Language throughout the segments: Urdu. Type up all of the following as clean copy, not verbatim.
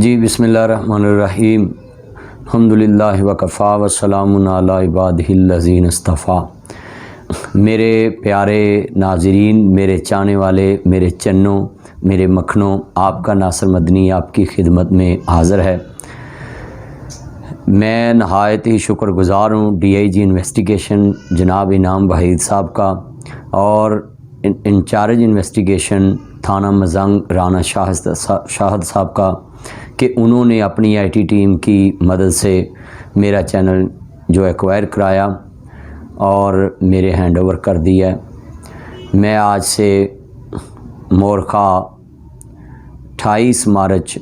جی بسم اللہ الرحمن الرحیم الحمدللہ وکفا وسلام علی عبادہ الذین اصطفیٰ۔ میرے پیارے ناظرین، میرے چاہنے والے، میرے چنوں، میرے مکھنوں، آپ کا ناصر مدنی آپ کی خدمت میں حاضر ہے۔ میں نہایت ہی شکر گزار ہوں ڈی آئی جی انویسٹیگیشن جناب انعام وحید صاحب کا اور انچارج انویسٹیگیشن تھانہ مزنگ رانا شاہد صاحب کا کہ انہوں نے اپنی آئی ٹی ٹیم کی مدد سے میرا چینل جو ایکوائر کرایا اور میرے ہینڈ اوور کر دیا ہے۔ میں آج سے مورخہ 28 مارچ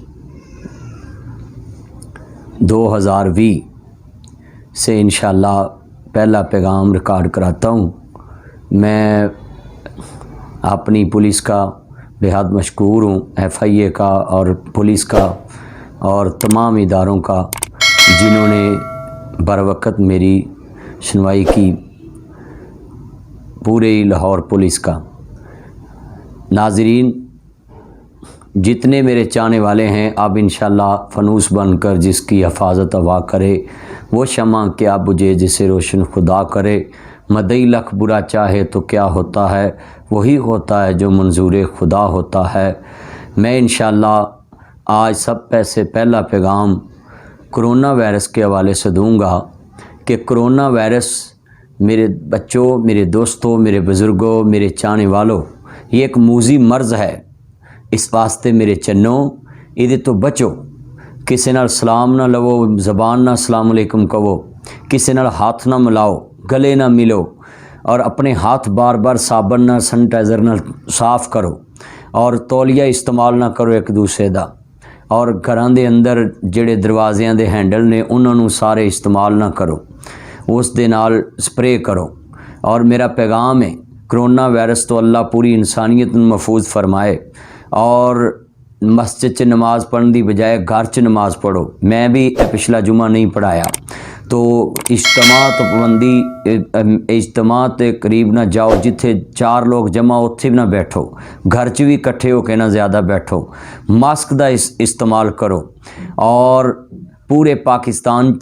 2020 سے انشاءاللہ پہلا پیغام ریکارڈ کراتا ہوں۔ میں اپنی پولیس کا بہت مشکور ہوں، ایف آئی اے کا اور پولیس کا اور تمام اداروں کا جنہوں نے بروقت میری سنوائی کی، پورے لاہور پولیس کا۔ ناظرین، جتنے میرے چاہنے والے ہیں، اب انشاءاللہ فانوس بن کر جس کی حفاظت ہوا کرے وہ شمع کیا بجھے جسے روشن خدا کرے۔ مدعی لکھ برا چاہے تو کیا ہوتا ہے، وہی ہوتا ہے جو منظور خدا ہوتا ہے۔ میں انشاءاللہ آج سب سے پہلا پیغام کرونا وائرس کے حوالے سے دوں گا کہ کرونا وائرس میرے بچوں، میرے دوستوں، میرے بزرگوں، میرے چاہنے والوں، یہ ایک موذی مرض ہے۔ اس واسطے میرے چنوں یہ تو بچو، کسی نال سلام نہ لو، زبان نہ السلام علیکم کہو، کسی نال ہاتھ نہ ملاؤ، گلے نہ ملو، اور اپنے ہاتھ بار بار صابن نہ سینیٹائزر نہ صاف کرو، اور تولیہ استعمال نہ کرو ایک دوسرے دا، اور گھراں دے اندر جڑے دروازیاں دے ہینڈل نے انہاں نوں سارے استعمال نہ کرو، اس دے نال سپرے کرو۔ اور میرا پیغام ہے کرونا وائرس تو اللہ پوری انسانیت نوں محفوظ فرمائے، اور مسجد چ نماز پڑھن دی بجائے گھر چ نماز پڑھو۔ میں بھی پچھلا جمعہ نہیں پڑھایا، تو اجتماع تو پابندی، اجتماع تے قریب نہ جاؤ، جتھے 4 لوگ جمع اتھے نہ بیٹھو، گھر چ بھی کٹھے ہو کے نہ زیادہ بیٹھو، ماسک دا استعمال کرو، اور پورے پاکستان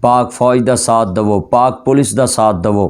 پاک فوج دا ساتھ دو، پاک پولیس دا ساتھ دو،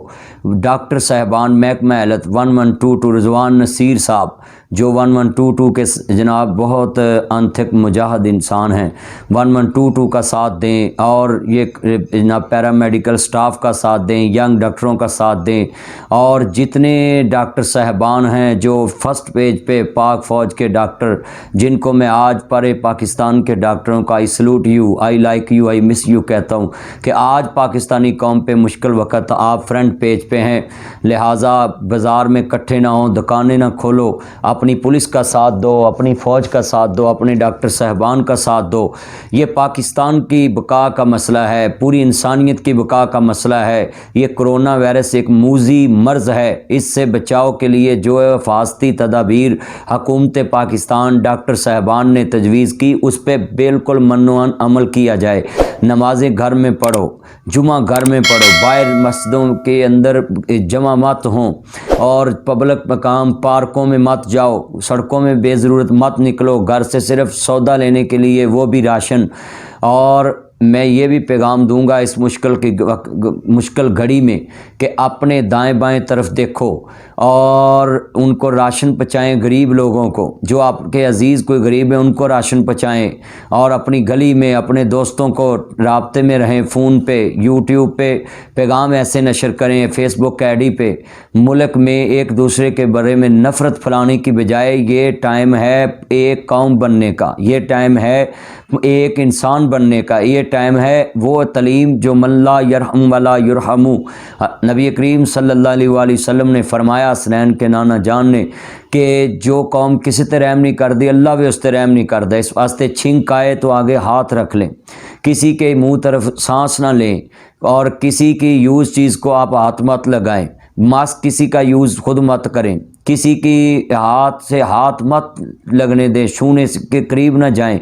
ڈاکٹر صاحبان محکمہ ہیلتھ 1122 رضوان نصیر صاحب جو 1122 کے جناب بہت انتھک مجاہد انسان ہیں، 1122 کا ساتھ دیں، اور یہ جناب پیرامیڈیکل سٹاف کا ساتھ دیں، ینگ ڈاکٹروں کا ساتھ دیں، اور جتنے ڈاکٹر صاحبان ہیں جو فرسٹ پیج پہ پاک فوج کے ڈاکٹر، جن کو میں آج پورے پاکستان کے ڈاکٹروں کا I salute you, I like you, I miss you کہتا ہوں کہ آج پاکستانی قوم پہ مشکل وقت، آپ فرنٹ پیج پہ ہیں، لہٰذا بازار میں کٹھے نہ ہوں، دکانیں نہ کھولو، اپنی پولیس کا ساتھ دو، اپنی فوج کا ساتھ دو، اپنے ڈاکٹر صاحبان کا ساتھ دو۔ یہ پاکستان کی بقا کا مسئلہ ہے، پوری انسانیت کی بقا کا مسئلہ ہے۔ یہ کرونا وائرس ایک موذی مرض ہے، اس سے بچاؤ کے لیے جو حفاظتی تدابیر حکومت پاکستان ڈاکٹر صاحبان نے تجویز کی اس پہ بالکل منوان عمل کیا جائے۔ نمازیں گھر میں پڑھو، جمعہ گھر میں پڑھو، باہر مسجدوں کے اندر جمع مت ہوں، اور پبلک مقام پارکوں میں مت جاؤ، سڑکوں میں بے ضرورت مت نکلو، گھر سے صرف سودا لینے کے لیے وہ بھی راشن۔ اور میں یہ بھی پیغام دوں گا اس مشکل گھڑی میں کہ اپنے دائیں بائیں طرف دیکھو اور ان کو راشن پہنچائیں، غریب لوگوں کو، جو آپ کے عزیز کوئی غریب ہے ان کو راشن پہنچائیں، اور اپنی گلی میں اپنے دوستوں کو رابطے میں رہیں، فون پہ، یوٹیوب پہ پیغام ایسے نشر کریں، فیس بک آئی ڈی پہ۔ ملک میں ایک دوسرے کے بارے میں نفرت پھیلانے کی بجائے یہ ٹائم ہے ایک قوم بننے کا، یہ ٹائم ہے ایک انسان بننے کا، یہ ٹائم ہے وہ تعلیم جو من لا یرحم ولا یرحم۔ نبی کریم صلی اللہ علیہ وآلہ وسلم نے فرمایا حسنین کے نانا جان نے کہ جو قوم کسی تے رحم نہیں کر دی اللہ بھی اس تے رحم نہیں کردا۔ اس واسطے چھنک آئے تو آگے ہاتھ رکھ لیں، کسی کے منہ طرف سانس نہ لیں، اور کسی کی یوز چیز کو آپ ہاتھ مت لگائیں، ماسک کسی کا یوز خود مت کریں، کسی کی ہاتھ سے ہاتھ مت لگنے دیں، چھونے کے قریب نہ جائیں،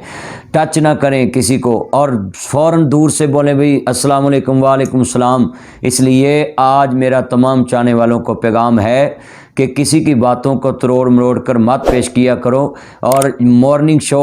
ٹچ نہ کریں کسی کو، اور فوراً دور سے بولیں بھئی السلام علیکم، وعلیکم السلام۔ اس لیے آج میرا تمام چاہنے والوں کو پیغام ہے کہ کسی کی باتوں کو تروڑ مروڑ کر مت پیش کیا کرو، اور مارننگ شو